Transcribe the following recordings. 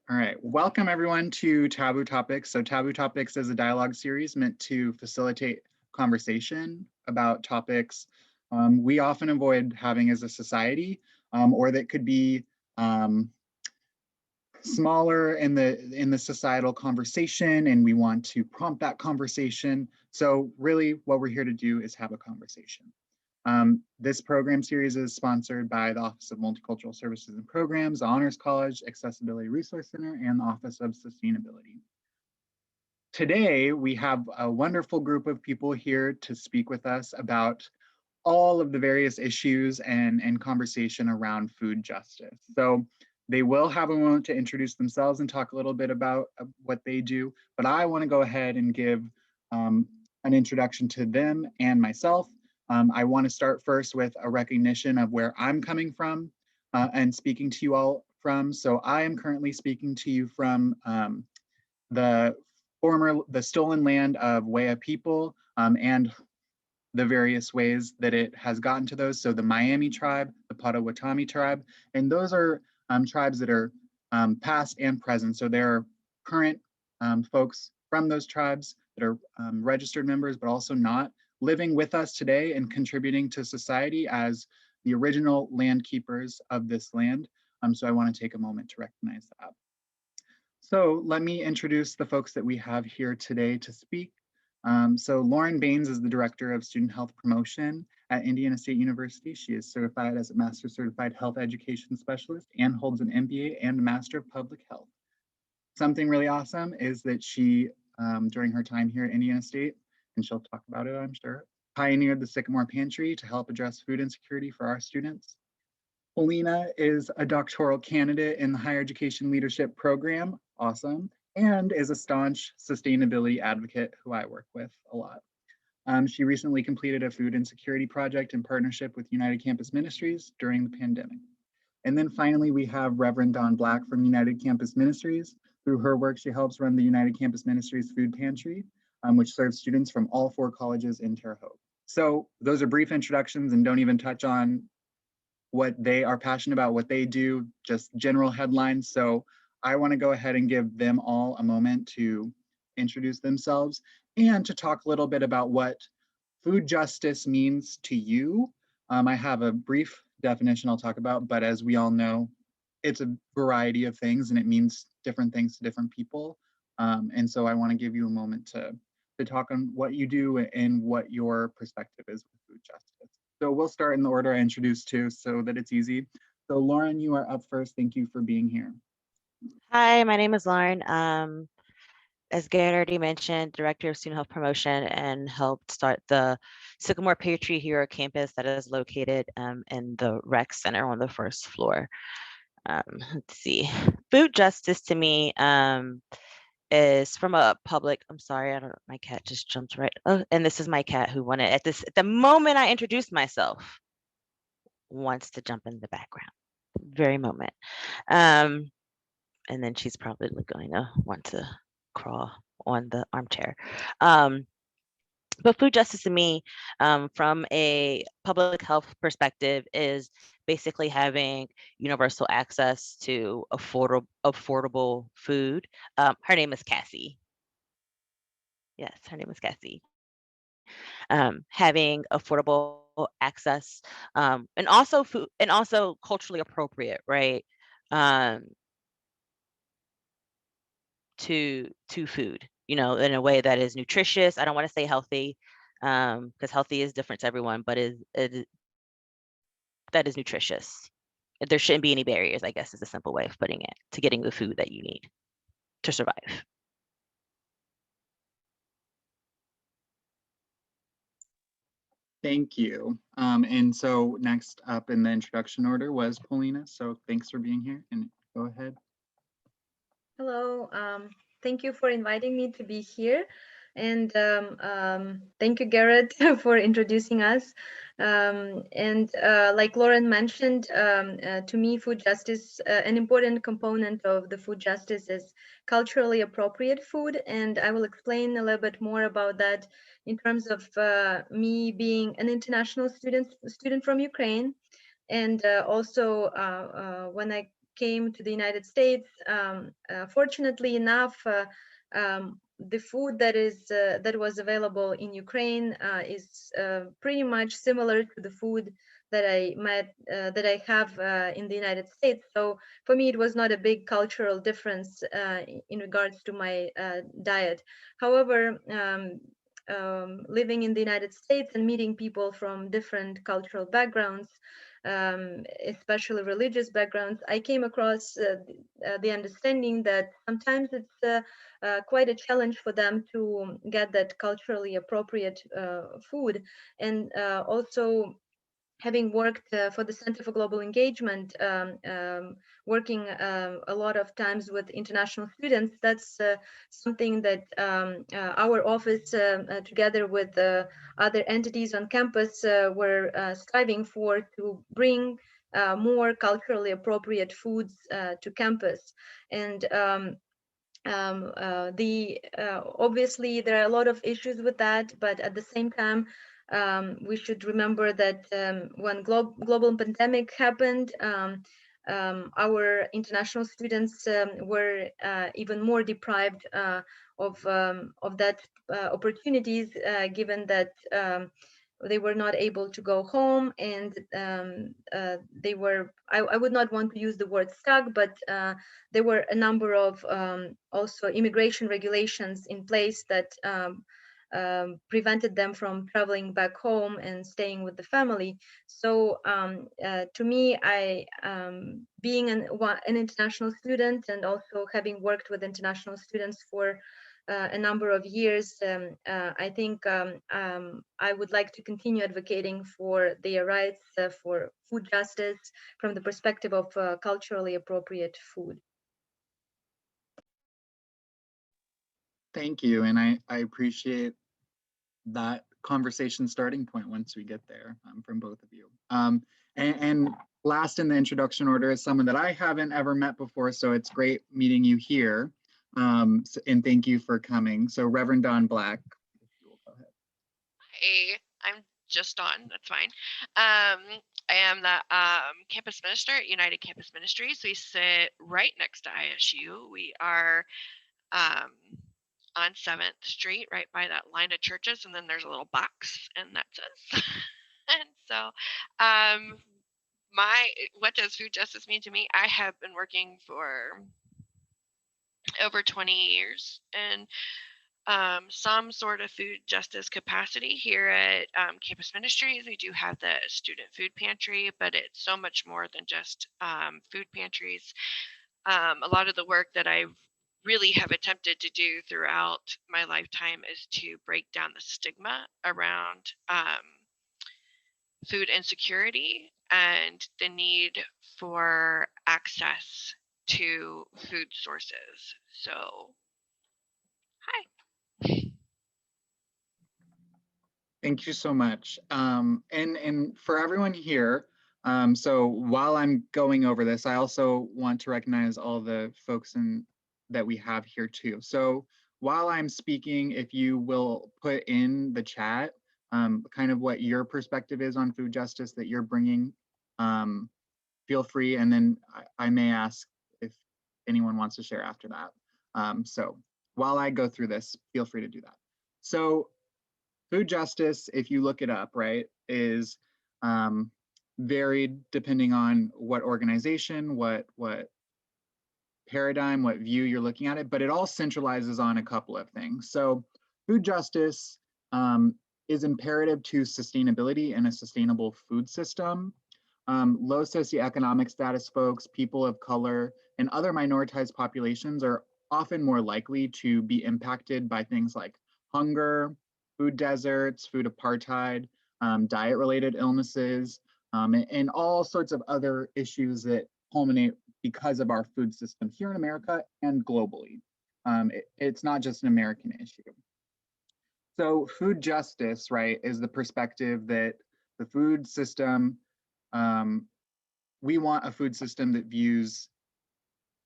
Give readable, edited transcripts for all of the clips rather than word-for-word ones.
All right, welcome everyone to Taboo Topics. So Taboo Topics is a dialogue series meant to facilitate conversation about topics we often avoid having as a society, or that could be smaller in the societal conversation, and we want to prompt that conversation. So really what we're here to do is have a conversation. This program series is sponsored by the Office of Multicultural Services and Programs, the Honors College, Accessibility Resource Center, and the Office of Sustainability. Today, we have a wonderful group of people here to speak with us about all of the various issues and conversation around food justice. So they will have a moment to introduce themselves and talk a little bit about what they do, but I want to go ahead and give an introduction to them and myself. I want to start first with a recognition of where I'm coming from and speaking to you all from. So I am currently speaking to you from the stolen land of Wea people and the various ways that it has gotten to those. So the Miami tribe, the Potawatomi tribe, and those are tribes that are past and present. So there are current folks from those tribes that are registered members, but also not, living with us today and contributing to society as the original land keepers of this land. So I want to take a moment to recognize that. So let me introduce the folks that we have here today to speak. So Lauren Baines is the Director of Student Health Promotion at Indiana State University. She is certified as a Master Certified Health Education Specialist and holds an MBA and a Master of Public Health. Something really awesome is that she, during her time here at Indiana State, and she'll talk about it, I'm sure, pioneered the Sycamore Pantry to help address food insecurity for our students. Polina is a doctoral candidate in the Higher Education Leadership Program, awesome, and is a staunch sustainability advocate who I work with a lot. She recently completed a food insecurity project in partnership with United Campus Ministries during the pandemic. And then finally, we have Reverend Dawn Black from United Campus Ministries. Through her work, she helps run the United Campus Ministries Food Pantry, which serves students from all 4 colleges in Terre Haute. So those are brief introductions and don't even touch on what they are passionate about, what they do, just general headlines. So I want to go ahead and give them all a moment to introduce themselves and to talk a little bit about what food justice means to you. I have a brief definition I'll talk about, but as we all know, it's a variety of things and it means different things to different people. And so I want to give you a moment to talk on what you do and what your perspective is with food justice. So we'll start in the order I introduced to so that it's easy. So Lauren, you are up first. Thank you for being here. Hi, my name is Lauren. As Garrett already mentioned, Director of Student Health Promotion and helped start the Sycamore Pantry here at campus that is located in the rec center on the first floor. Let's see. Food justice to me is from a public, I'm sorry, I don't know, my cat just jumped right. Oh, and this is my cat who wanted at the moment I introduced myself, wants to jump in the background. Very moment. And then she's probably going to want to crawl on the armchair. But food justice to me, from a public health perspective, is basically having universal access to affordable food. Her name is Cassie. Yes, her name is Cassie. Having affordable access, and also food, and also culturally appropriate, right? Um, to food, in a way that is nutritious. I don't want to say healthy, because healthy is different to everyone, but that is nutritious. There shouldn't be any barriers, I guess, is a simple way of putting it, to getting the food that you need to survive. Thank you. And so next up in the introduction order was Polina. So thanks for being here and go ahead. Hello, thank you for inviting me to be here. And thank you, Garrett, for introducing us. Like Lauren mentioned, to me, food justice, an important component of the food justice is culturally appropriate food. And I will explain a little bit more about that in terms of me being an international student from Ukraine. And also when I came to the United States, fortunately enough, the food that was available in Ukraine is pretty much similar to the food that I have in the United States. So for me, it was not a big cultural difference in regards to my diet. However, living in the United States and meeting people from different cultural backgrounds, especially religious backgrounds, I came across the understanding that sometimes it's quite a challenge for them to get that culturally appropriate food. And also, having worked for the Center for Global Engagement, working a lot of times with international students, that's something that our office, together with other entities on campus, were striving for, to bring more culturally appropriate foods to campus. And obviously there are a lot of issues with that, but at the same time, we should remember that when global pandemic happened, our international students were even more deprived of that opportunities, given that they were not able to go home, and they were, I would not want to use the word stuck, but there were a number of also immigration regulations in place that prevented them from traveling back home and staying with the family. So to me, being an international student, and also having worked with international students for a number of years, I think I would like to continue advocating for their rights, for food justice from the perspective of culturally appropriate food. Thank you, and I appreciate that conversation starting point once we get there from both of you. And last in the introduction order is someone that I haven't ever met before, so it's great meeting you here. And thank you for coming. So Reverend Don Black, if you will go ahead. Hey, I'm just on, that's fine. I am the campus minister at United Campus Ministries. We sit right next to ISU. We are on 7th Street, right by that line of churches, and then there's a little box, and that's us. And so, what does food justice mean to me? I have been working for over 20 years in some sort of food justice capacity here at Campus Ministries. We do have the student food pantry, but it's so much more than just food pantries. A lot of the work that I really have attempted to do throughout my lifetime is to break down the stigma around food insecurity and the need for access to food sources. So, hi. Thank you so much. And for everyone here, so while I'm going over this, I also want to recognize all the folks that we have here too. So while I'm speaking, if you will put in the chat kind of what your perspective is on food justice that you're bringing, feel free, and then I may ask if anyone wants to share after that. So while I go through this, feel free to do that. So food justice, if you look it up, right, is varied depending on what organization, what paradigm, what view you're looking at it, but it all centralizes on a couple of things. So food justice is imperative to sustainability and a sustainable food system. Low socioeconomic status folks, people of color, and other minoritized populations are often more likely to be impacted by things like hunger, food deserts, food apartheid, diet-related illnesses, and all sorts of other issues that culminate because of our food system here in America and globally. It's not just an American issue. So food justice, right, is the perspective that the food system, we want a food system that views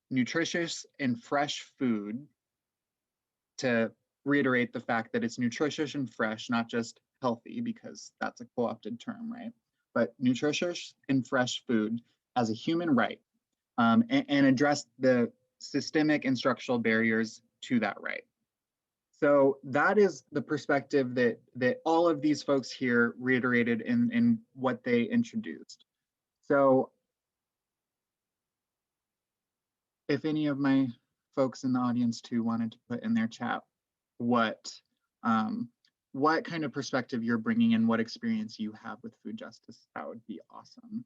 nutritious and fresh food, to reiterate the fact that it's nutritious and fresh, not just healthy, because that's a co-opted term, right? But nutritious and fresh food as a human right. and address the systemic and structural barriers to that right. So that is the perspective that all of these folks here reiterated in what they introduced. So if any of my folks in the audience too wanted to put in their chat what kind of perspective you're bringing and what experience you have with food justice, that would be awesome.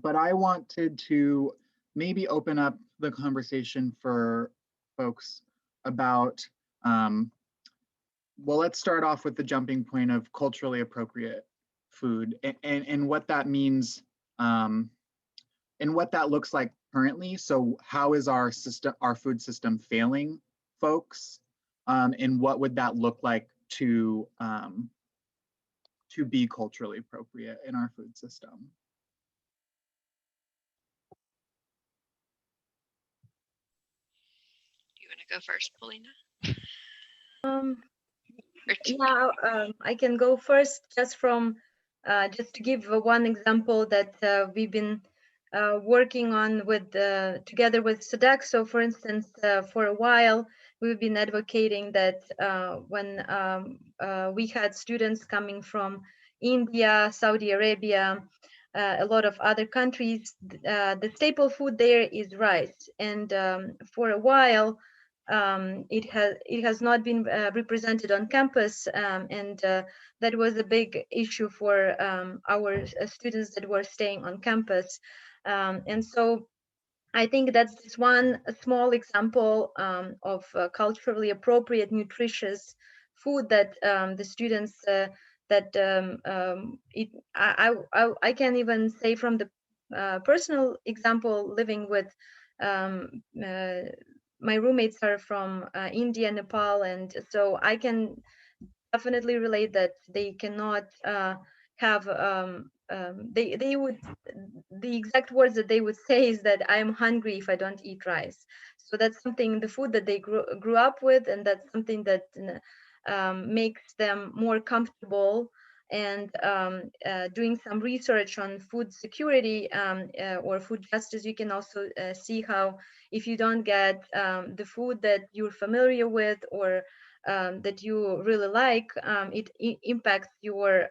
But I wanted to maybe open up the conversation for folks about well, let's start off with the jumping point of culturally appropriate food and what that means and what that looks like currently. So how is our food system failing folks? And what would that look like to be culturally appropriate in our food system? You want to go first, Polina? I can go first just to give one example that we've been working on together with SEDEC. So for instance, for a while, we've been advocating that when we had students coming from India, Saudi Arabia, a lot of other countries, the staple food there is rice. And for a while, it has not been represented on campus, and that was a big issue for our students that were staying on campus. And so I think that's just one small example of culturally appropriate, nutritious food that the students I can even say from the personal example living with my roommates are from India, Nepal, and so I can definitely relate that they cannot have they would, the exact words that they would say is that I'm hungry if I don't eat rice. So that's something, the food that they grew up with, and that's something that makes them more comfortable. And doing some research on food security or food justice, you can also see how if you don't get the food that you're familiar with or that you really like, it impacts your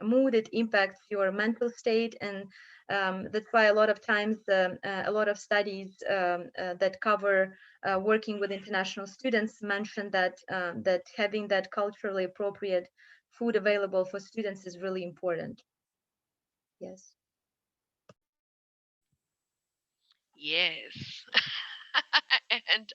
mood, it impacts your mental state. And that's why a lot of times a lot of studies that cover working with international students mention that that having that culturally appropriate food available for students is really important. Yes. Yes. And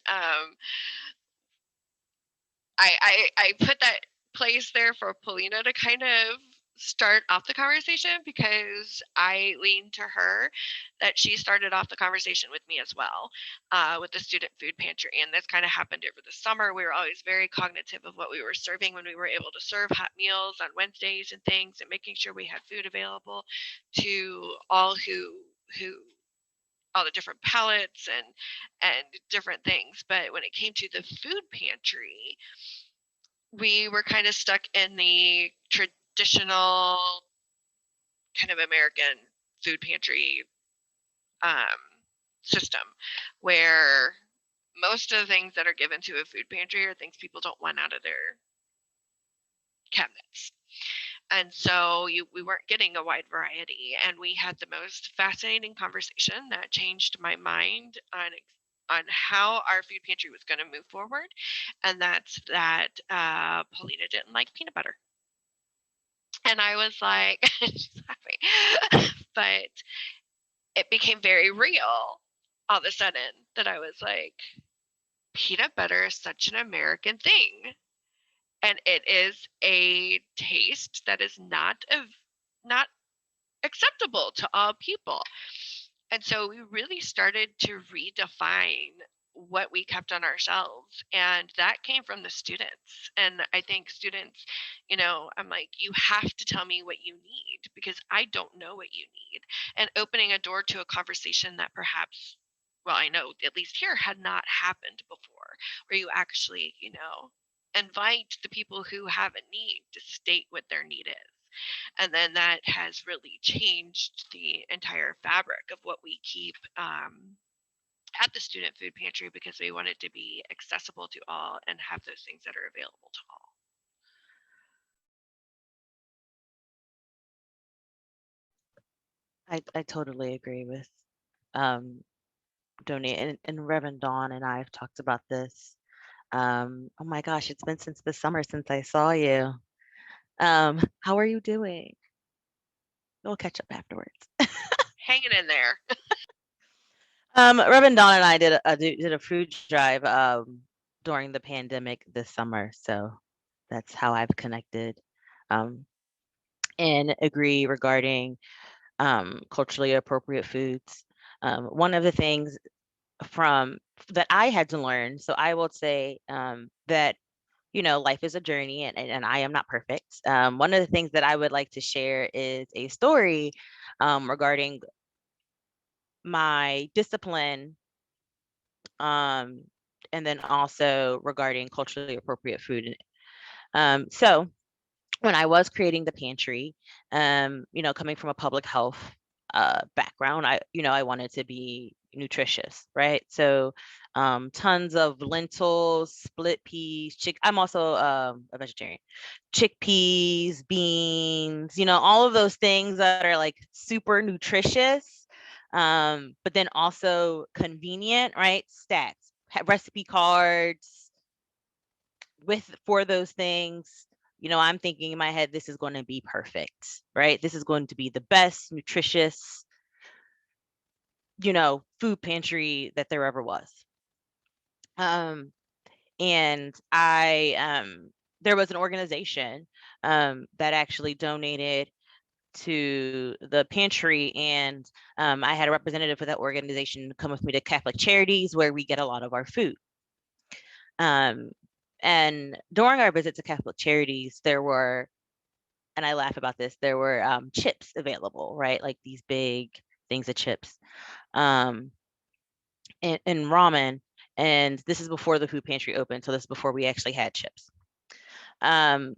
I put that place there for Polina to kind of start off the conversation because I leaned to her that she started off the conversation with me as well with the student food pantry. And this kind of happened over the summer. We were always very cognitive of what we were serving when we were able to serve hot meals on Wednesdays and things, and making sure we had food available to all all the different palettes and different things. But when it came to the food pantry, we were kind of stuck in the traditional kind of American food pantry system, where most of the things that are given to a food pantry are things people don't want out of their cabinets. And so we weren't getting a wide variety. And we had the most fascinating conversation that changed my mind on how our food pantry was going to move forward. And that's that Polina didn't like peanut butter. And I was like, she's laughing. But it became very real all of a sudden that I was like, peanut butter is such an American thing. And it is a taste that is not acceptable to all people. And so we really started to redefine what we kept on our shelves, and that came from the students. And I think students, I'm like, you have to tell me what you need because I don't know what you need. And opening a door to a conversation that perhaps, well, I know at least here had not happened before, where you actually, invite the people who have a need to state what their need is. And then that has really changed the entire fabric of what we keep at the student food pantry, because we want it to be accessible to all and have those things that are available to all. I totally agree with donate, and Reverend Dawn and I have talked about this. Oh my gosh, it's been since the summer since I saw you. How are you doing? We'll catch up afterwards. Hanging in there. Reverend Dawn and I did a food drive during the pandemic this summer, so that's how I've connected and agree regarding culturally appropriate foods. One of the things from that I had to learn, so I will say that life is a journey, and I am not perfect. One of the things that I would like to share is a story regarding my discipline, and then also regarding culturally appropriate food. So when I was creating the pantry, coming from a public health background, I wanted to be nutritious, right? So tons of lentils, split peas, I'm also a vegetarian. Chickpeas, beans, all of those things that are like super nutritious, but then also convenient, right? Stats, recipe cards for those things. I'm thinking in my head, this is going to be perfect, right? This is going to be the best nutritious, food pantry that there ever was. And there was an organization that actually donated to the pantry, and I had a representative for that organization come with me to Catholic Charities, where we get a lot of our food. And during our visit to Catholic Charities, there were, and I laugh about this, there were chips available, right? Like these big things of chips, and ramen. And this is before the food pantry opened, so this is before we actually had chips. Sorry,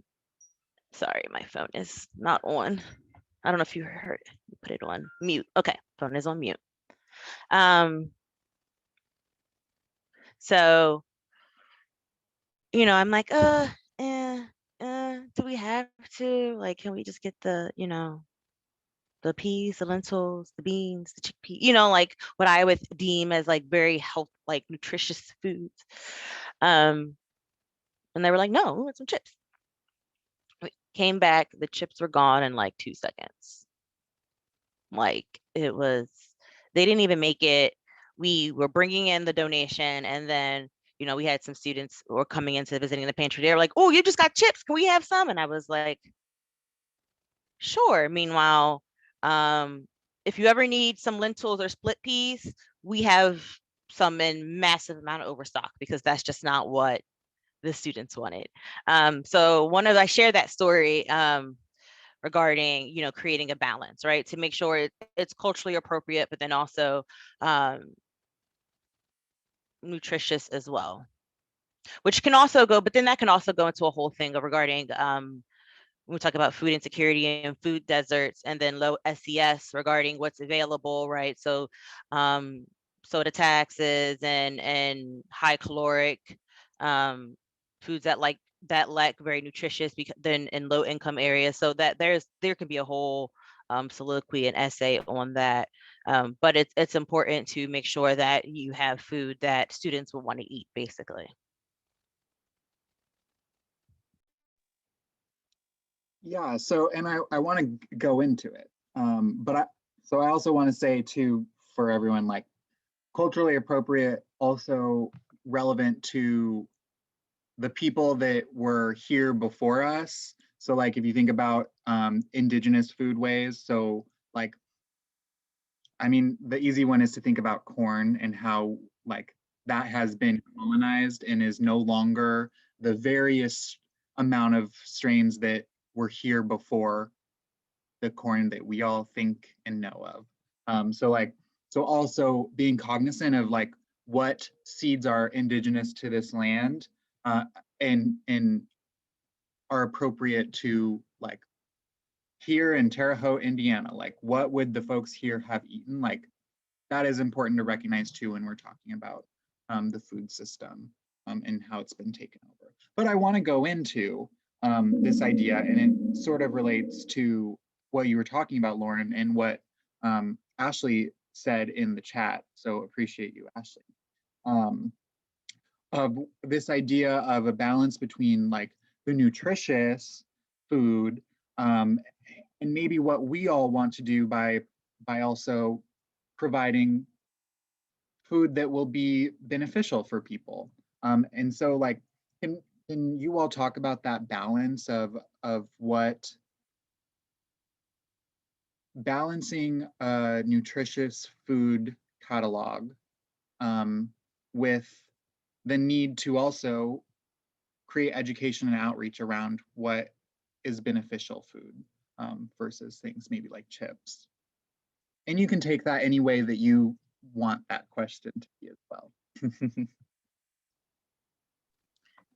my phone is not on. I don't know if you heard it. Put it on mute. Okay, phone is on mute. So, I'm like, do we have to? Like, can we just get the peas, the lentils, the beans, the chickpea, like what I would deem as like very like nutritious foods. And they were like, no, we want some chips. We came back, the chips were gone in like 2 seconds. Like they didn't even make it. We were bringing in the donation, and then, we had some students who were coming into visiting the pantry. They were like, oh, you just got chips. Can we have some? And I was like, sure. Meanwhile, if you ever need some lentils or split peas, we have some in massive amount of overstock, because that's just not what the students wanted. So I share that story regarding, creating a balance, right? To make sure it's culturally appropriate, but then also nutritious as well. Which can also go, but then that can also go into a whole thing regarding when we talk about food insecurity and food deserts, and then low SES regarding what's available, right? So soda taxes and high caloric foods that lack very nutritious, because then in low income areas. So that there can be a whole soliloquy and essay on that. But it's important to make sure that you have food that students will want to eat, basically. Yeah, so, and I want to go into it, but I also want to say too, for everyone, like culturally appropriate, also relevant to the people that were here before us. So like if you think about indigenous foodways, so like, I mean, the easy one is to think about corn and how like that has been colonized and is no longer the various amount of strains that were here before the corn that we all think and know of. So also being cognizant of like what seeds are indigenous to this land and are appropriate to like here in Terre Haute, Indiana, like what would the folks here have eaten? Like that is important to recognize too when we're talking about the food system and how it's been taken over. But I want to go into this idea, and it sort of relates to what you were talking about, Lauren, and what Ashley said in the chat. So appreciate you, Ashley. Of this idea of a balance between like the nutritious food and maybe what we all want to do by also providing food that will be beneficial for people. And so like, can you all talk about that balance of what balancing a nutritious food catalog with the need to also create education and outreach around what is beneficial food versus things maybe like chips. And you can take that any way that you want that question to be as well.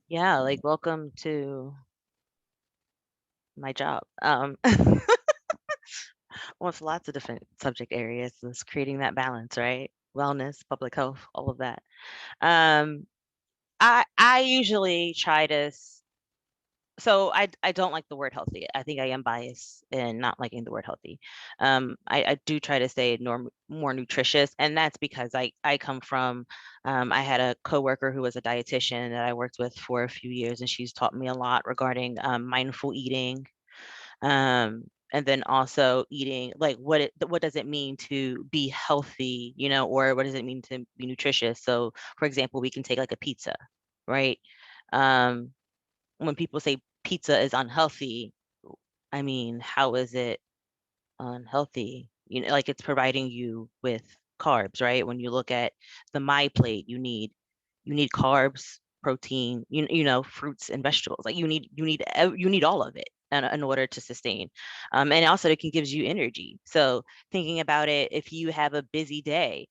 Yeah, like welcome to my job. With lots of different subject areas, is creating that balance, right? Wellness, public health, all of that. I usually try to so I don't like the word healthy. I think I am biased in not liking the word healthy. I do try to say more nutritious, and that's because I come from I had a coworker who was a dietitian that I worked with for a few years, and she's taught me a lot regarding mindful eating. And then also eating, like what does it mean to be healthy, you know, or what does it mean to be nutritious? So for example, we can take like a pizza, right? When people say pizza is unhealthy, I mean, how is it unhealthy? You know, like it's providing you with carbs, right? When you look at the My Plate, you need carbs, protein, you know, fruits and vegetables. Like you need all of it in order to sustain. And also it gives you energy. So thinking about it, if you have a busy day,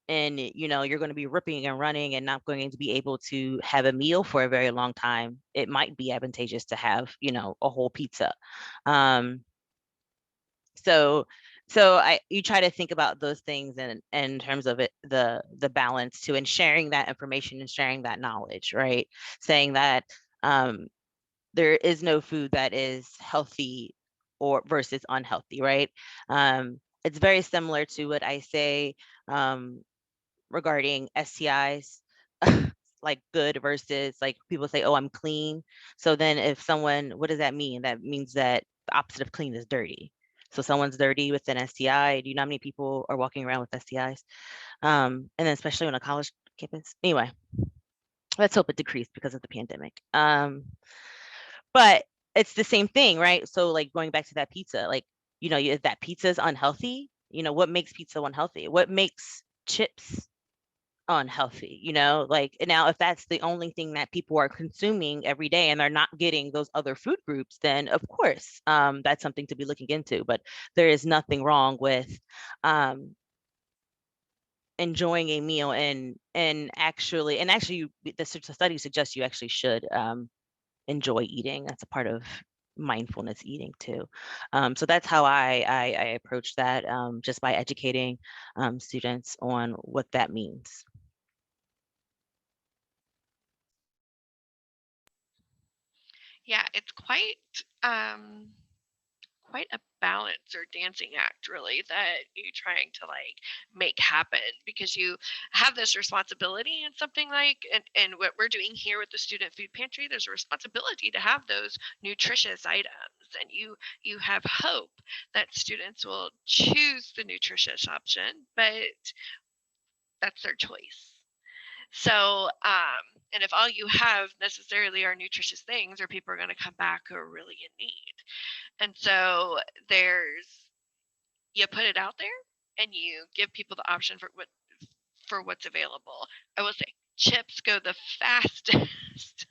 and you know you're going to be ripping and running and not going to be able to have a meal for a very long time, it might be advantageous to have, you know, a whole pizza. um so you try to think about those things in terms of it, the balance too, and sharing that information and sharing that knowledge, right? Saying that there is no food that is healthy or versus unhealthy, right? It's very similar to what I say regarding STIs, like good versus, like people say, oh, I'm clean. So then if someone, what does that mean? That means that the opposite of clean is dirty. So someone's dirty with an STI. Do you know how many people are walking around with STIs? And then especially on a college campus. Anyway, let's hope it decreased because of the pandemic. But it's the same thing, right? So like going back to that pizza, like, you know, if that pizza is unhealthy, you know, what makes pizza unhealthy? What makes chips unhealthy? You know, like now if that's the only thing that people are consuming every day and they're not getting those other food groups, then of course that's something to be looking into. But there is nothing wrong with enjoying a meal and actually the study suggests you actually should enjoy eating. That's a part of mindfulness eating too. So that's how I approach that, just by educating students on what that means. Yeah, it's quite a balance or dancing act really that you're trying to like make happen, because you have this responsibility and something like, and what we're doing here with the student food pantry, there's a responsibility to have those nutritious items, and you have hope that students will choose the nutritious option, but that's their choice. So, and if all you have necessarily are nutritious things, or people are going to come back who are really in need. And so you put it out there and you give people the option for what's available. I will say chips go the fastest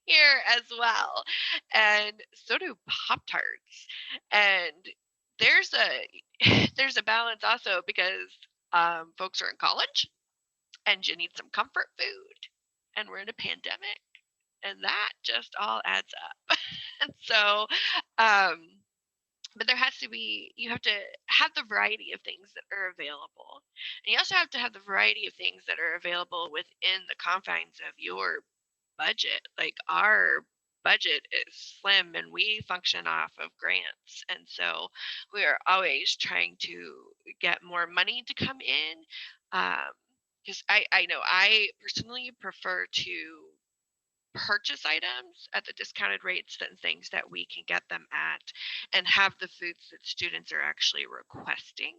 here as well. And so do Pop-Tarts. And there's a balance also, because folks are in college and you need some comfort food, and we're in a pandemic. and that just all adds up. And so, but there has to be, you have to have the variety of things that are available. And you also have to have the variety of things that are available within the confines of your budget. Like our budget is slim and we function off of grants. And so we are always trying to get more money to come in. Because I know I personally prefer to purchase items at the discounted rates than things that we can get them at and have the foods that students are actually requesting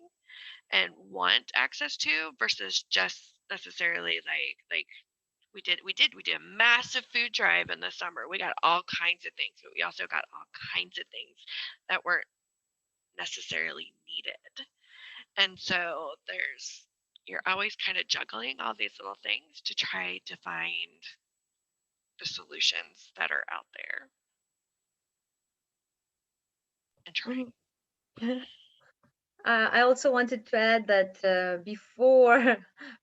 and want access to versus just necessarily like we did a massive food drive in the summer. We got all kinds of things, but we also got all kinds of things that weren't necessarily needed. And so you're always kind of juggling all these little things to try to find the solutions that are out there and trying. I also wanted to add that before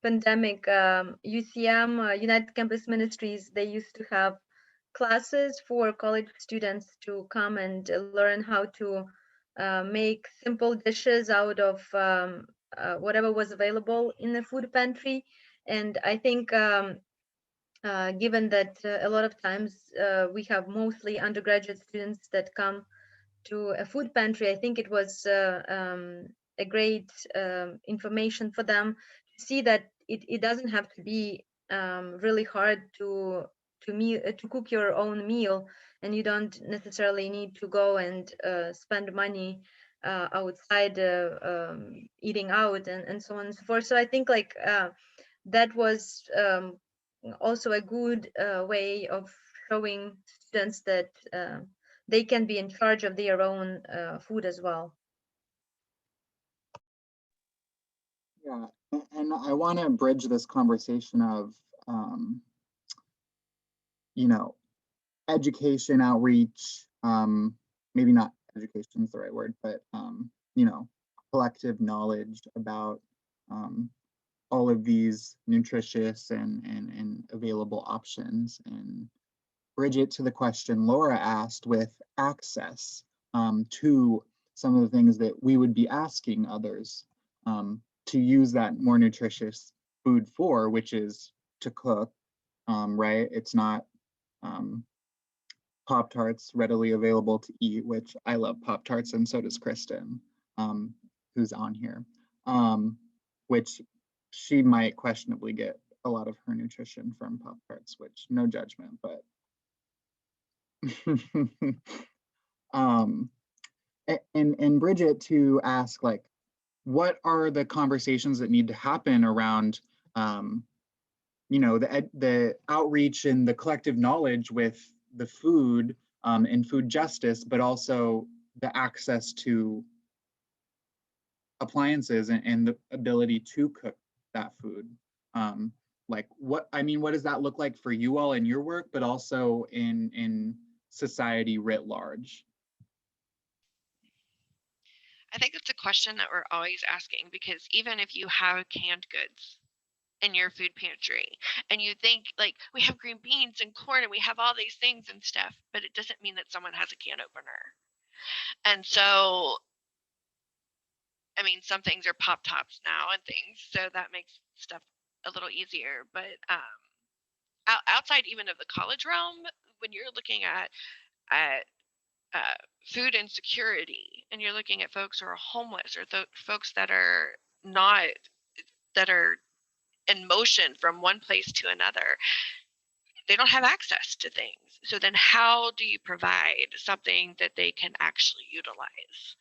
pandemic, UCM, United Campus Ministries, they used to have classes for college students to come and learn how to make simple dishes out of whatever was available in the food pantry. And I think given that a lot of times we have mostly undergraduate students that come to a food pantry, I think it was a great information for them to see that it doesn't have to be really hard to cook your own meal, and you don't necessarily need to go and spend money outside eating out and so on and so forth. So I think like that was also a good way of showing students that they can be in charge of their own food as well. Yeah, and I want to bridge this conversation of, you know, education, outreach, maybe not education is the right word, but, you know, collective knowledge about all of these nutritious and available options, and bridge it to the question Laura asked with access to some of the things that we would be asking others to use that more nutritious food for, which is to cook, right? It's not Pop-Tarts readily available to eat, which I love Pop-Tarts and so does Kristen, who's on here, which she might questionably get a lot of her nutrition from Pop-Tarts, which no judgment, but and Bridget to ask, like, what are the conversations that need to happen around you know, the outreach and the collective knowledge with the food and food justice, but also the access to appliances and the ability to cook that food. Like what does that look like for you all in your work, but also in society writ large? I think it's a question that we're always asking, because even if you have canned goods in your food pantry and you think like we have green beans and corn and we have all these things and stuff, but it doesn't mean that someone has a can opener. And so, I mean, some things are pop tops now and things, so that makes stuff a little easier. But outside even of the college realm, when you're looking at food insecurity and you're looking at folks who are homeless or folks that are not, that are in motion from one place to another, they don't have access to things. So then how do you provide something that they can actually utilize?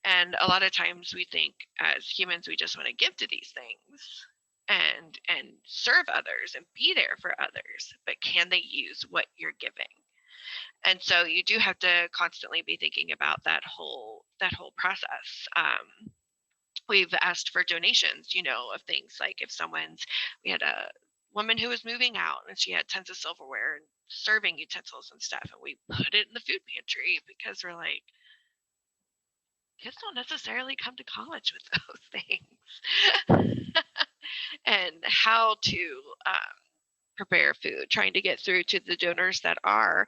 And a lot of times we think as humans, we just want to give to these things and serve others and be there for others, but can they use what you're giving? And so you do have to constantly be thinking about that whole process. We've asked for donations, you know, of things like if we had a woman who was moving out and she had tons of silverware and serving utensils and stuff, and we put it in the food pantry because we're like, kids don't necessarily come to college with those things. And how to prepare food, trying to get through to the donors that are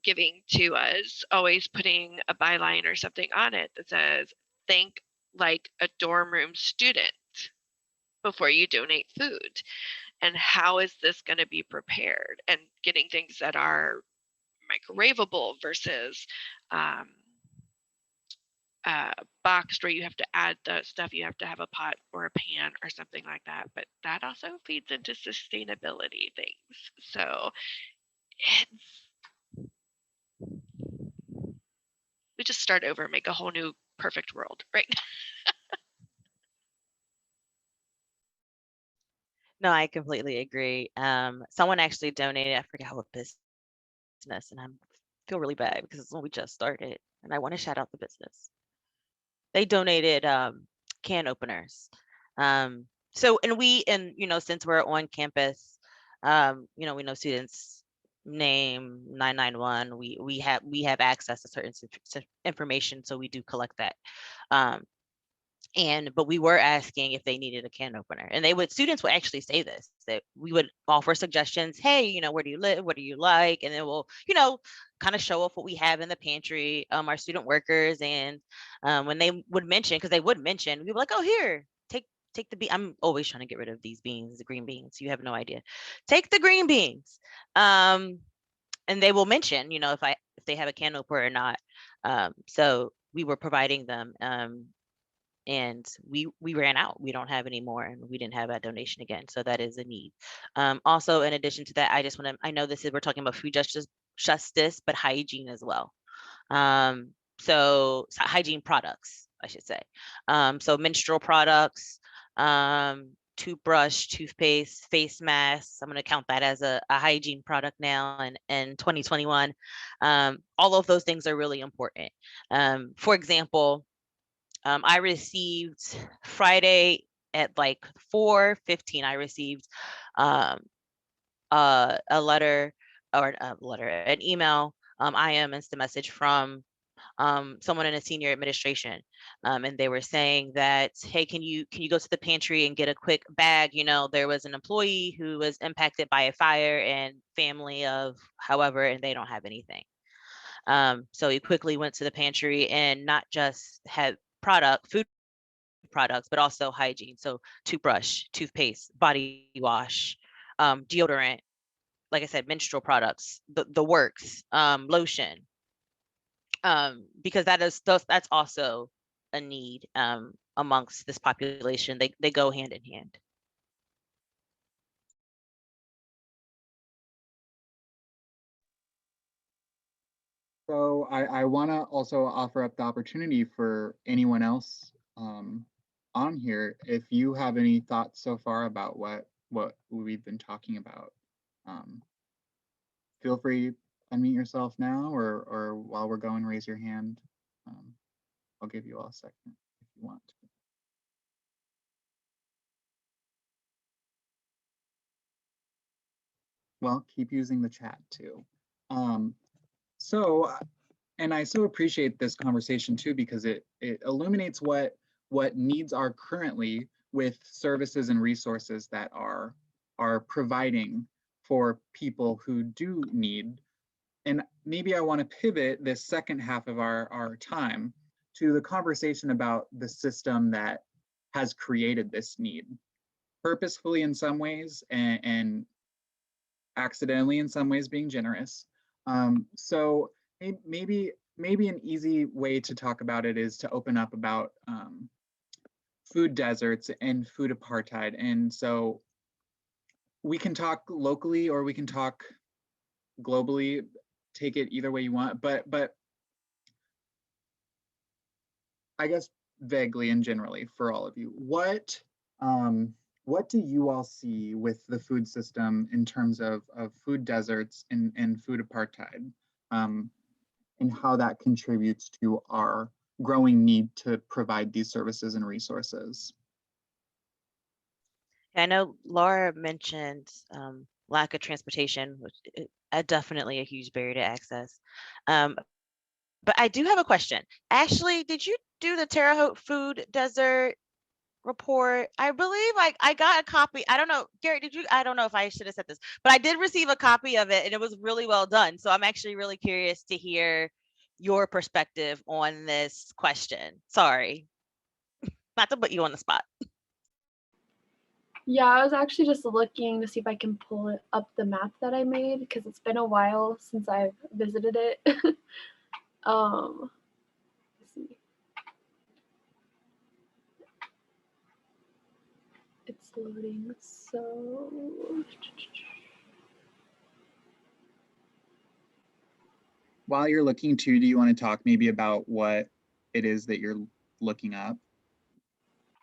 giving to us, always putting a byline or something on it that says, think like a dorm room student before you donate food. And how is this going to be prepared? And getting things that are microwavable versus boxed, where you have to add the stuff, you have to have a pot or a pan or something like that. But that also feeds into sustainability things. So we just start over and make a whole new perfect world, right? No, I completely agree. Someone actually donated, I forgot what business, and I feel really bad because it's when we just started, and I want to shout out the business. They donated can openers. So, and since we're on campus, we know students name 991. We have access to certain information, so we do collect that. But we were asking if they needed a can opener, and students would actually say this, that we would offer suggestions. Hey, where do you live? What do you like? And then we'll, kind of show off what we have in the pantry, our student workers. And when they would mention, because they would mention, we were like, oh, here, take the bean. I'm always trying to get rid of these beans, the green beans. You have no idea. Take the green beans. And they will mention, if they have a can opener or not. So we were providing them. And we ran out. We don't have any more, and we didn't have that donation again. So that is a need. Also, in addition to that, I know we're talking about food justice, but hygiene as well. So hygiene products, I should say. So menstrual products, toothbrush, toothpaste, face masks. I'm going to count that as a hygiene product now. And in 2021, all of those things are really important. For example, I received Friday at like 4:15. I received a letter, an email, IM instant message from someone in a senior administration, and they were saying that, hey, can you go to the pantry and get a quick bag? There was an employee who was impacted by a fire and family of however, and they don't have anything. So he quickly went to the pantry and not just had food products, but also hygiene. So toothbrush, toothpaste, body wash, deodorant, like I said, menstrual products, the works, lotion, because that's also a need amongst this population. They go hand in hand. So I want to also offer up the opportunity for anyone else on here, if you have any thoughts so far about what we've been talking about. Feel free to unmute yourself now, or while we're going, raise your hand. I'll give you all a second if you want to. Well, keep using the chat too. And I so appreciate this conversation too, because it illuminates what needs are currently with services and resources that are providing for people who do need. And maybe I want to pivot this second half of our time to the conversation about the system that has created this need, purposefully in some ways and accidentally in some ways, being generous. So maybe an easy way to talk about it is to open up about food deserts and food apartheid. And so we can talk locally or we can talk globally, take it either way you want, but I guess vaguely and generally for all of you, what do you all see with the food system in terms of food deserts and food apartheid, and how that contributes to our growing need to provide these services and resources? I know Laura mentioned lack of transportation, which is definitely a huge barrier to access. But I do have a question. Ashley, did you do the Terre Haute food desert report. I believe I got a copy. I don't know, Gary, did you? I don't know if I should have said this, but I did receive a copy of it and it was really well done. So I'm actually really curious to hear your perspective on this question. Sorry, not to put you on the spot. Yeah, I was actually just looking to see if I can pull it up the map that I made because it's been a while since I've visited it. Let's see. It's loading, so While you're looking too, do you want to talk maybe about what it is that you're looking up?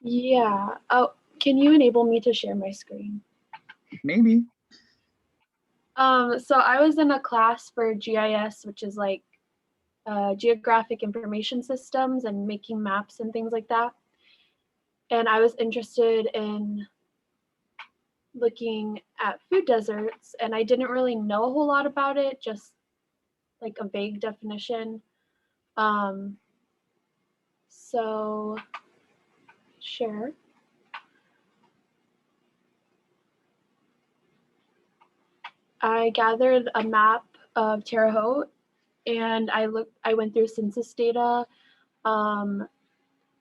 yeah. Oh, can you enable me to share my screen? Maybe. So I was in a class for GIS, which is like geographic information systems and making maps and things like that. And I was interested in looking at food deserts, and I didn't really know a whole lot about it, just like a vague definition. So share. I gathered a map of Terre Haute and I went through census data. And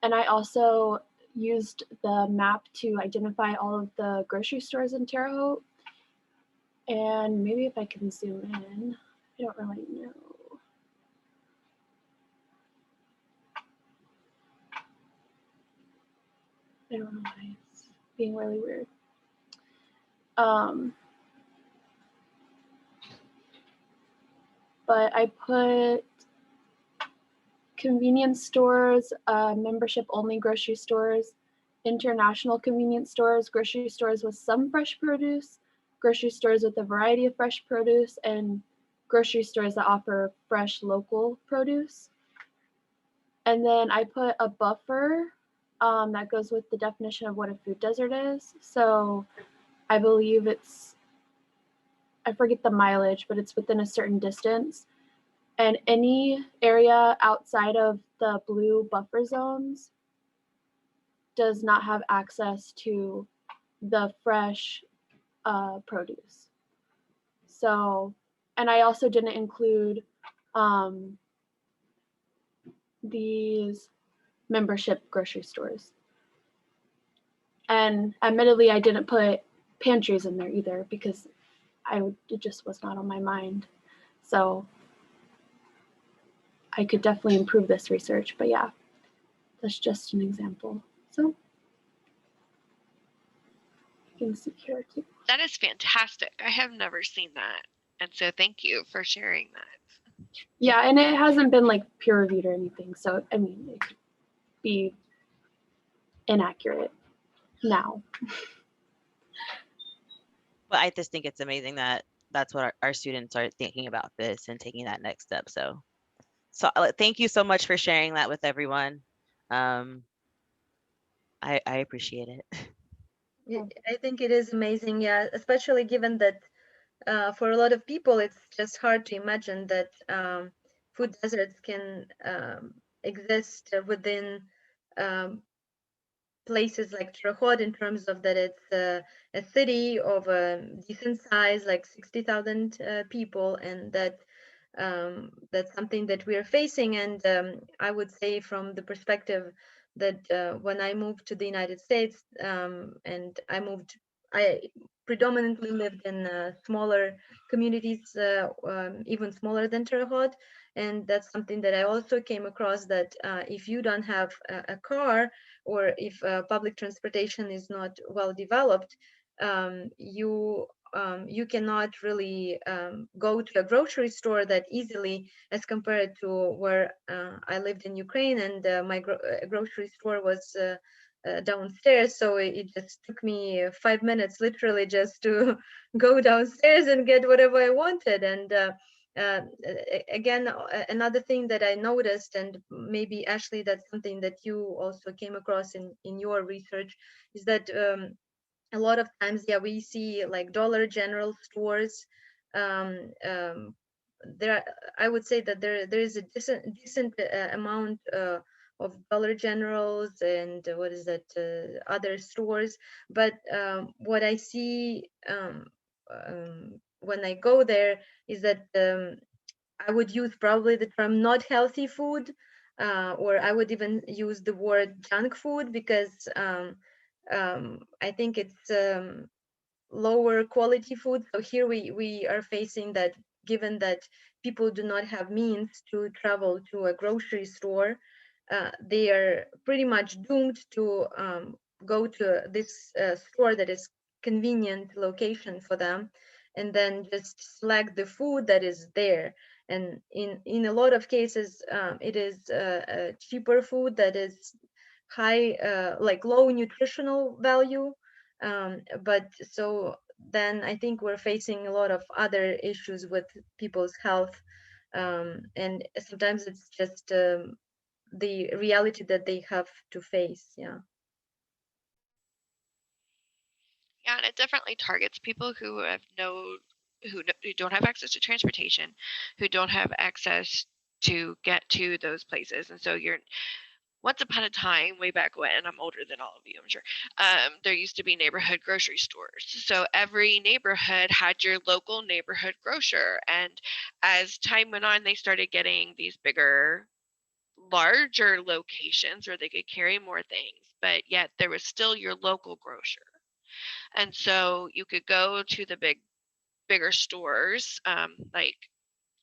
I also used the map to identify all of the grocery stores in Terre Haute. And maybe if I can zoom in, I don't really know. I don't know why it's being really weird. But I put convenience stores, membership only grocery stores, international convenience stores, grocery stores with some fresh produce, grocery stores with a variety of fresh produce, and grocery stores that offer fresh local produce. And then I put a buffer that goes with the definition of what a food desert is. So I believe it's, I forget the mileage, but it's within a certain distance. And any area outside of the blue buffer zones does not have access to the fresh produce. So, and I also didn't include these membership grocery stores. And admittedly, I didn't put pantries in there either because it just was not on my mind. So I could definitely improve this research, but yeah, that's just an example. So insecurity. That is fantastic. I have never seen that. And so thank you for sharing that. Yeah, and it hasn't been like peer reviewed or anything. So, I mean, it could be inaccurate now. But I just think it's amazing that that's what our students are thinking about this and taking that next step. So thank you so much for sharing that with everyone. I appreciate it. I think it is amazing, yeah, especially given that for a lot of people, it's just hard to imagine that food deserts can exist within places like Terre Haute, in terms of that it's a city of a decent size, like 60,000 people, and that that's something that we are facing. And I would say from the perspective that when I moved to the United States, and I predominantly lived in smaller communities, even smaller than Terre Haute. And that's something that I also came across, that if you don't have a car, or if public transportation is not well developed, you cannot really go to a grocery store that easily, as compared to where I lived in Ukraine, and my grocery store was downstairs. So it just took me 5 minutes literally just to go downstairs and get whatever I wanted. And again, another thing that I noticed, and maybe Ashley, that's something that you also came across in your research, is that a lot of times, yeah, we see like Dollar General stores. There, I would say that there is a decent amount Dollar Generals and what is that, other stores. But what I see when I go there is that I would use probably the term not healthy food, or I would even use the word junk food, because I think it's lower quality food. So here we are facing that, given that people do not have means to travel to a grocery store, they are pretty much doomed to go to this store that is convenient location for them, and then just select the food that is there. And in a lot of cases, it is cheaper food that is high, like low nutritional value. But so then I think we're facing a lot of other issues with people's health, and sometimes it's just the reality that they have to face. Yeah. Yeah, and it definitely targets people who have who don't have access to transportation, who don't have access to get to those places. And so once upon a time, way back when, and I'm older than all of you, I'm sure, there used to be neighborhood grocery stores. So every neighborhood had your local neighborhood grocer. And as time went on, they started getting these bigger, larger locations where they could carry more things, but yet there was still your local grocer. And so you could go to the bigger stores, like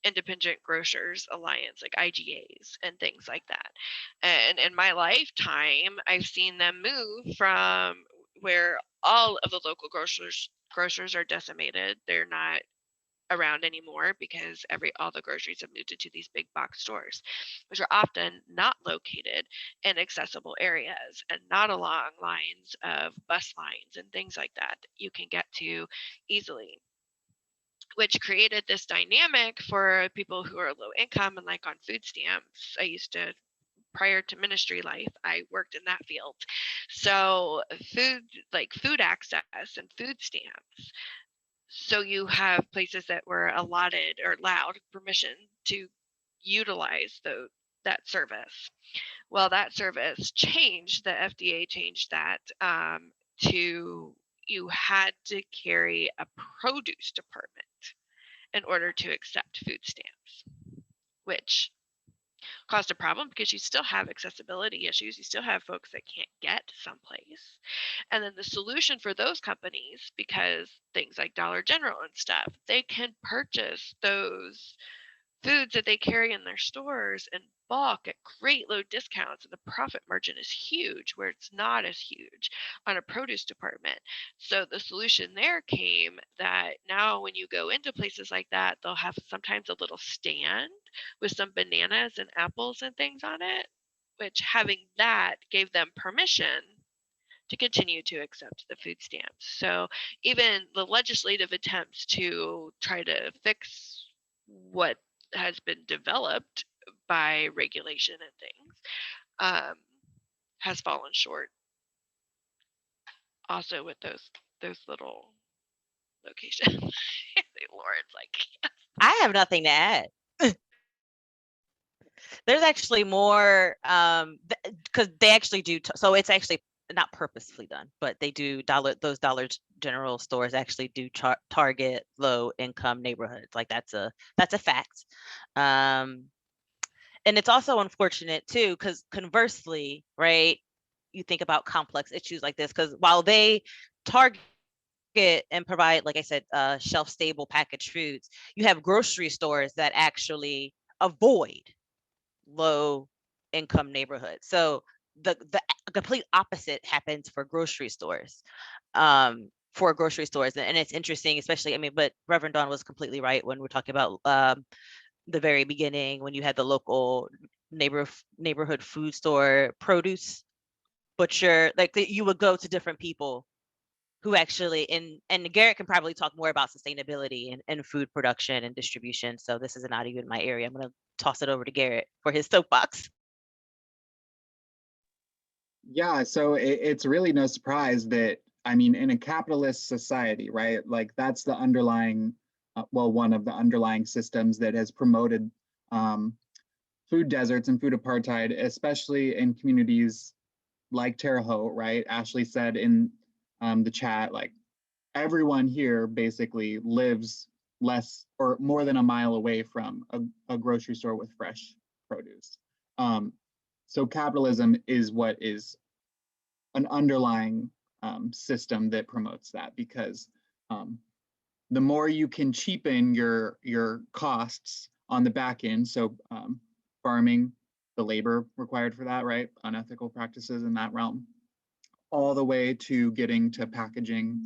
Independent Grocers Alliance, like IGAs and things like that. And in my lifetime, I've seen them move from where all of the local grocers are decimated. They're not around anymore because all the groceries have moved into these big box stores, which are often not located in accessible areas and not along lines of bus lines and things like that you can get to easily, which created this dynamic for people who are low income and like on food stamps. Prior to ministry life, I worked in that field. So food access and food stamps. So you have places that were allotted or allowed permission to utilize that service. Well, that service changed. The FDA changed that to you had to carry a produce department in order to accept food stamps, which caused a problem because you still have accessibility issues. You still have folks that can't get someplace. And then the solution for those companies, because things like Dollar General and stuff, they can purchase those foods that they carry in their stores in bulk at great low discounts, and the profit margin is huge where it's not as huge on a produce department. So the solution there came that now when you go into places like that, they'll have sometimes a little stand with some bananas and apples and things on it, which having that gave them permission to continue to accept the food stamps. So even the legislative attempts to try to fix what has been developed by regulation and things has fallen short. Also with those little locations. Lauren's like, yes. I have nothing to add. There's actually more because they actually do. So it's actually not purposefully done, but they do those Dollar General stores actually do target low income neighborhoods. Like that's a fact. And it's also unfortunate too, because conversely, right, you think about complex issues like this, because while they target and provide, like I said, shelf stable packaged foods, you have grocery stores that actually avoid low income neighborhoods. So the complete opposite happens for grocery stores. And it's interesting, especially, I mean, but Reverend Dawn was completely right when we're talking about the very beginning, when you had the local neighborhood food store, produce butcher, like you would go to different people who actually, and Garrett can probably talk more about sustainability and food production and distribution. So this is not even my area. I'm going to toss it over to Garrett for his soapbox. Yeah, so it's really no surprise that, I mean, in a capitalist society, right, like that's the underlying, one of the underlying systems that has promoted food deserts and food apartheid, especially in communities like Terre Haute, right? Ashley said in the chat, like everyone here basically lives less or more than a mile away from a grocery store with fresh produce. So capitalism is what is an underlying system that promotes that, because the more you can cheapen your costs on the back end, so farming, the labor required for that, right? Unethical practices in that realm, all the way to getting to packaging.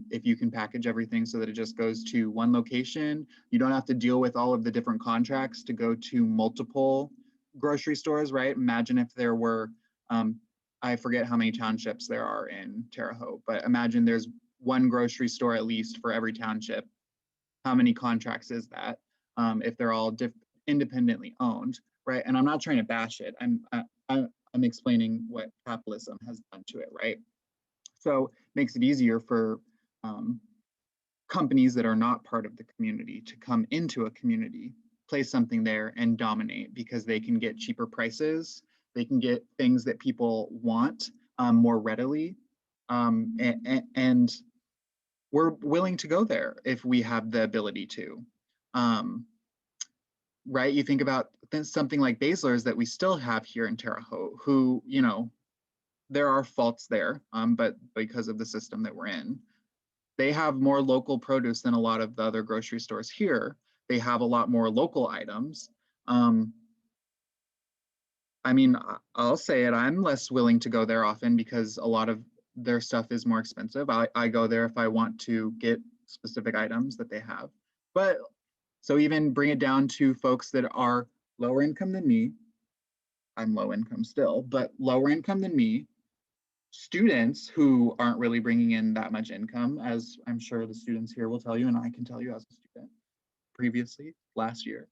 If you can package everything so that it just goes to one location, you don't have to deal with all of the different contracts to go to multiple grocery stores, right? Imagine if there were, I forget how many townships there are in Terre Haute, but imagine there's one grocery store at least for every township. How many contracts is that if they're all independently owned, right? And I'm not trying to bash it. I'm explaining what capitalism has done to it, right? So it makes it easier for companies that are not part of the community to come into a community, place something there and dominate, because they can get cheaper prices. They can get things that people want more readily. And we're willing to go there if we have the ability to. Right? You think about something like Basler's that we still have here in Terre Haute, who, you know, there are faults there, but because of the system that we're in, they have more local produce than a lot of the other grocery stores here. They have a lot more local items. I mean, I'll say it, I'm less willing to go there often because a lot of their stuff is more expensive. I go there if I want to get specific items that they have. But so even bring it down to folks that are lower income than me. I'm low income still, but lower income than me. Students who aren't really bringing in that much income, as I'm sure the students here will tell you, and I can tell you as a student previously last year,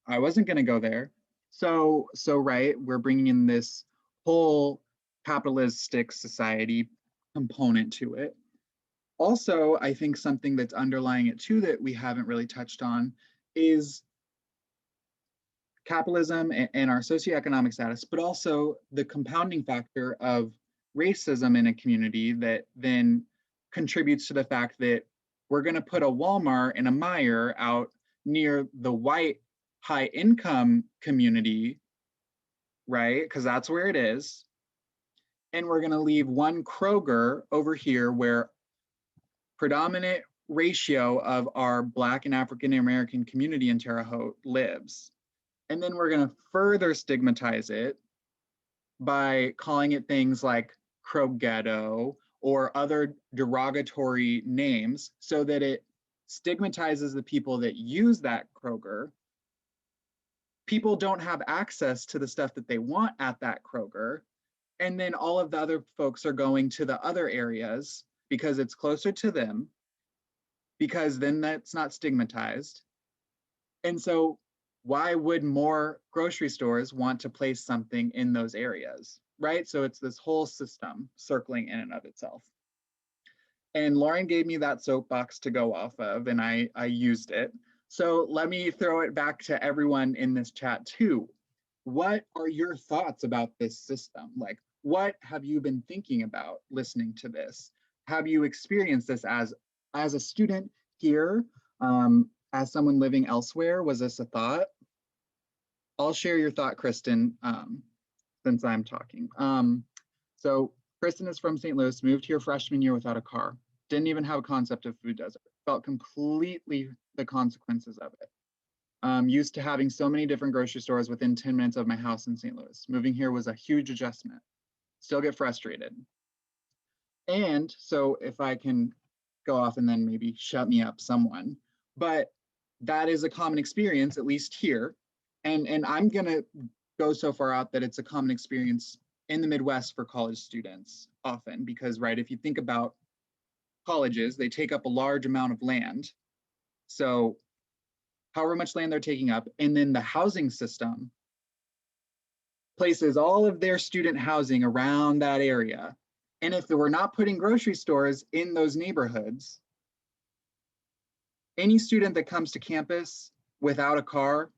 I wasn't going to go there. So right, we're bringing in this whole capitalistic society component to it. Also, I think something that's underlying it too that we haven't really touched on is capitalism and our socioeconomic status, but also the compounding factor of racism in a community that then contributes to the fact that we're going to put a Walmart and a Meijer out near the white high income community, right? Because that's where it is. And we're going to leave one Kroger over here where predominant ratio of our Black and African American community in Terre Haute lives. And then we're going to further stigmatize it by calling it things like Krogetto or other derogatory names, so that it stigmatizes the people that use that Kroger. People don't have access to the stuff that they want at that Kroger. And then all of the other folks are going to the other areas because it's closer to them, because then that's not stigmatized. And so why would more grocery stores want to place something in those areas, right? So it's this whole system circling in and of itself. And Lauren gave me that soapbox to go off of, and I used it. So let me throw it back to everyone in this chat too. What are your thoughts about this system? Like, what have you been thinking about listening to this? Have you experienced this as a student here? As someone living elsewhere, was this a thought? I'll share your thought, Kristen, since I'm talking. So Kristen is from St. Louis, moved here freshman year without a car. Didn't even have a concept of food desert. Felt completely the consequences of it. Used to having so many different grocery stores within 10 minutes of my house in St. Louis. Moving here was a huge adjustment. Still get frustrated. And so if I can go off and then maybe shut me up someone, but that is a common experience, at least here. And I'm gonna go so far out that it's a common experience in the Midwest for college students often, because right, if you think about colleges, they take up a large amount of land. So however much land they're taking up, and then the housing system places all of their student housing around that area. And if they were not putting grocery stores in those neighborhoods, any student that comes to campus without a car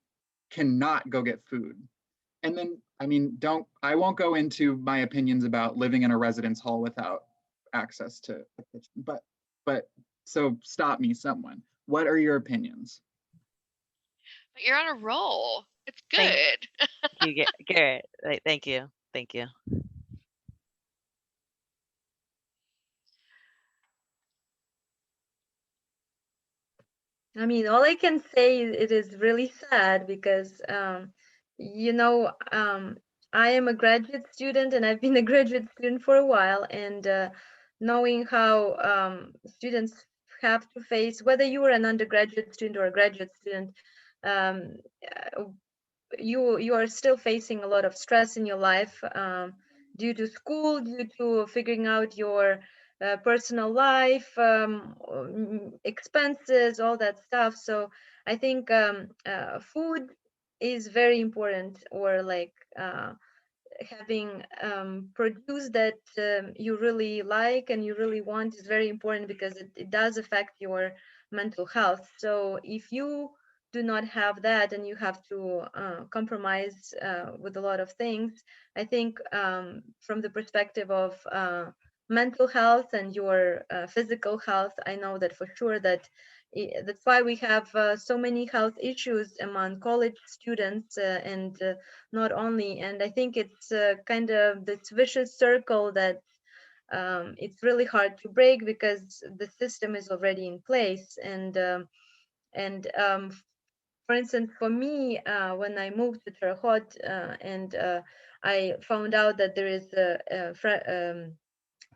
cannot go get food. And then, I mean, I won't go into my opinions about living in a residence hall without access to a kitchen, but so stop me, someone. What are your opinions? But you're on a roll. It's Thank good. you, Garrett. Thank you. Thank you. I mean, all I can say is it is really sad because, you know, I am a graduate student and I've been a graduate student for a while, and knowing how students have to face, whether you are an undergraduate student or a graduate student, um, uh, you are still facing a lot of stress in your life, due to school, due to figuring out your personal life, expenses, all that stuff. So I think food is very important, or like having produce that you really like and you really want is very important, because it does affect your mental health. So if you do not have that and you have to compromise with a lot of things, I think from the perspective of mental health and your physical health, I know that for sure that that's why we have so many health issues among college students, and not only. And I think it's kind of this vicious circle that it's really hard to break, because the system is already in place. And for instance, for me, when I moved to Terre Haute, and I found out that there is a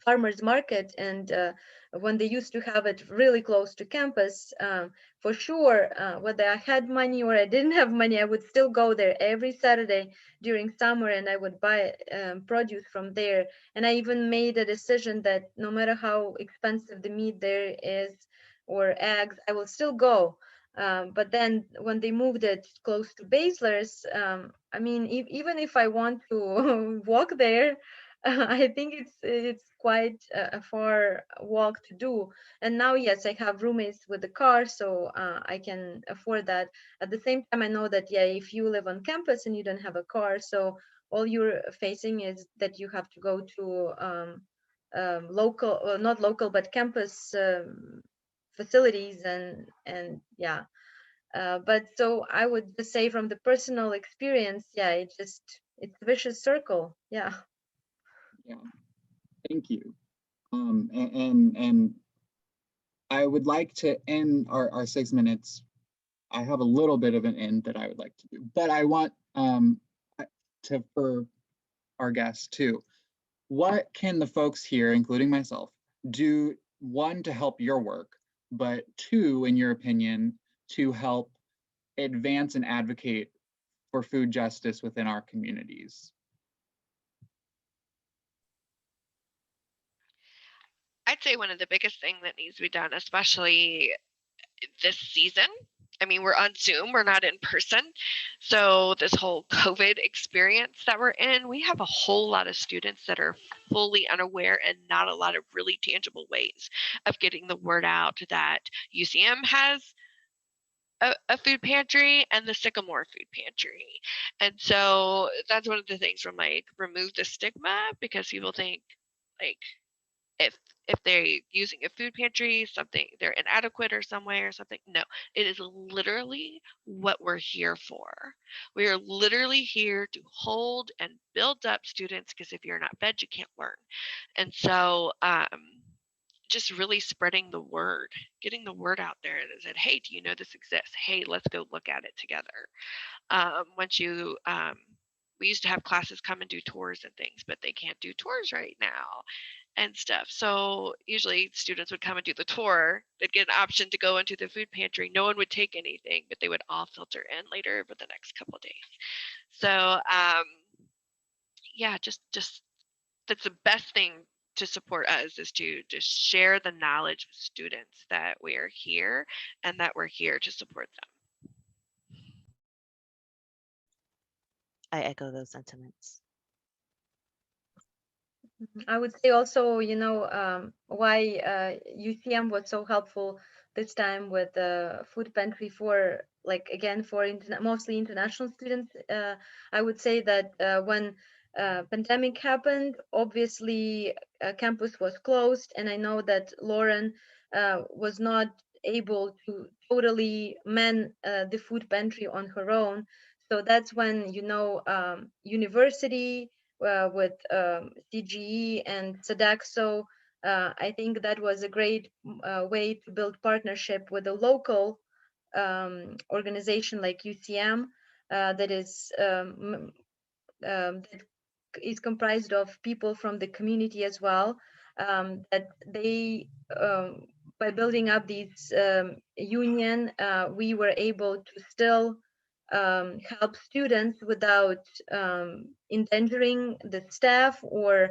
farmers market, and when they used to have it really close to campus, for sure, whether I had money or I didn't have money, I would still go there every Saturday during summer, and I would buy produce from there. And I even made a decision that no matter how expensive the meat there is, or eggs, I will still go. But then when they moved it close to Basler's, I mean, even if I want to walk there, I think it's quite a far walk to do. And now, yes, I have roommates with the car, so I can afford that. At the same time, I know that, yeah, if you live on campus and you don't have a car, so all you're facing is that you have to go to local, well, not local, but campus facilities, and yeah. But so I would just say from the personal experience, yeah, it's a vicious circle. Yeah. Yeah, thank you. And I would like to end our 6 minutes. I have a little bit of an end that I would like to do, but I want for our guests too. What can the folks here, including myself, do, one, to help your work, but two, in your opinion, to help advance and advocate for food justice within our communities? I'd say one of the biggest things that needs to be done, especially this season. I mean, we're on Zoom, we're not in person. So this whole COVID experience that we're in, we have a whole lot of students that are fully unaware and not a lot of really tangible ways of getting the word out that UCM has a food pantry and the Sycamore food pantry. And so that's one of the things from like remove the stigma, because people think like if they're using a food pantry, something they're inadequate or some way or something. No, it is literally what we're here for. We are literally here to hold and build up students, because if you're not fed, you can't learn. And so just really spreading the word, getting the word out there and said, hey, do you know this exists? Hey, let's go look at it together. Once you we used to have classes come and do tours and things, but they can't do tours right now and stuff. So usually students would come and do the tour. They'd get an option to go into the food pantry. No one would take anything, but they would all filter in later over the next couple of days. So yeah, just that's the best thing to support us, is to just share the knowledge with students that we are here and that we're here to support them. I echo those sentiments. I would say also, why UCM was so helpful this time with the food pantry for, like, again, for mostly international students. I would say that when pandemic happened, obviously campus was closed, and I know that Lauren was not able to totally man the food pantry on her own. So that's when, university with CGE and Sodexo. I think that was a great way to build partnership with a local organization like UCM that is comprised of people from the community as well. That they, by building up these union, we were able to still help students without endangering the staff or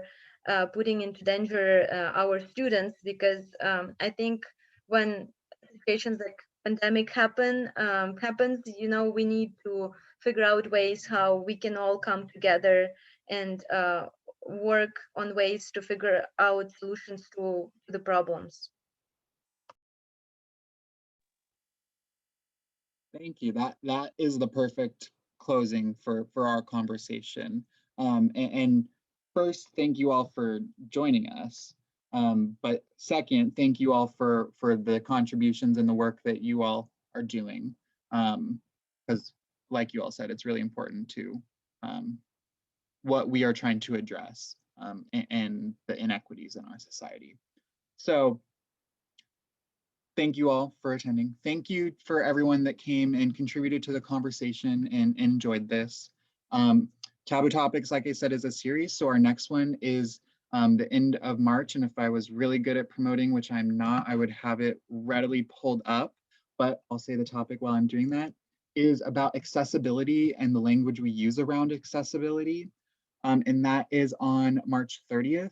putting into danger our students, because I think when situations like pandemic happens, we need to figure out ways how we can all come together and work on ways to figure out solutions to the problems. Thank you. That is the perfect closing for our conversation. And first, thank you all for joining us. But second, thank you all for the contributions and the work that you all are doing. Because like you all said, it's really important to what we are trying to address and the inequities in our society. So thank you all for attending. Thank you for everyone that came and contributed to the conversation and enjoyed this. Taboo Topics, like I said, is a series. So our next one is the end of March. And if I was really good at promoting, which I'm not, I would have it readily pulled up, but I'll say the topic while I'm doing that, is about accessibility and the language we use around accessibility. And that is on March 30th.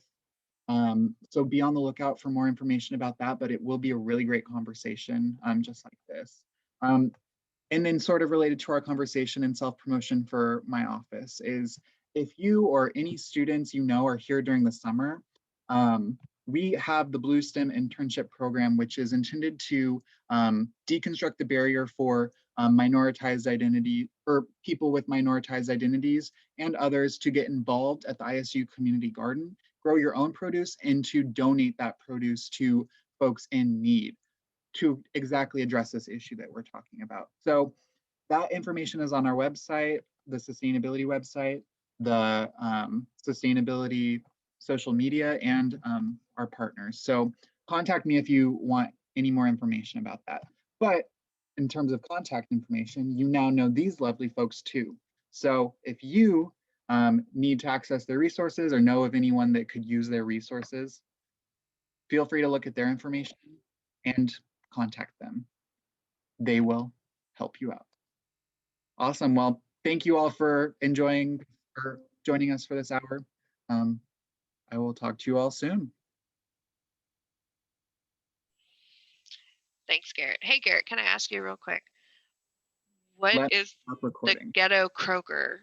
So be on the lookout for more information about that, but it will be a really great conversation, just like this. And then sort of related to our conversation and self-promotion for my office is if you or any students you know are here during the summer, we have the Bluestem internship program, which is intended to deconstruct the barrier for minoritized identity or people with minoritized identities and others to get involved at the ISU Community Garden, grow your own produce, and to donate that produce to folks in need to exactly address this issue that we're talking about. So that information is on our website, the sustainability website, the sustainability social media, and our partners. So contact me if you want any more information about that. But in terms of contact information, you now know these lovely folks too. So if you need to access their resources or know of anyone that could use their resources, feel free to look at their information and contact them. They will help you out. Awesome. Well, thank you all for joining us for this hour. I will talk to you all soon. Thanks, Garrett. Hey, Garrett, can I ask you real quick? What is the ghetto Kroger?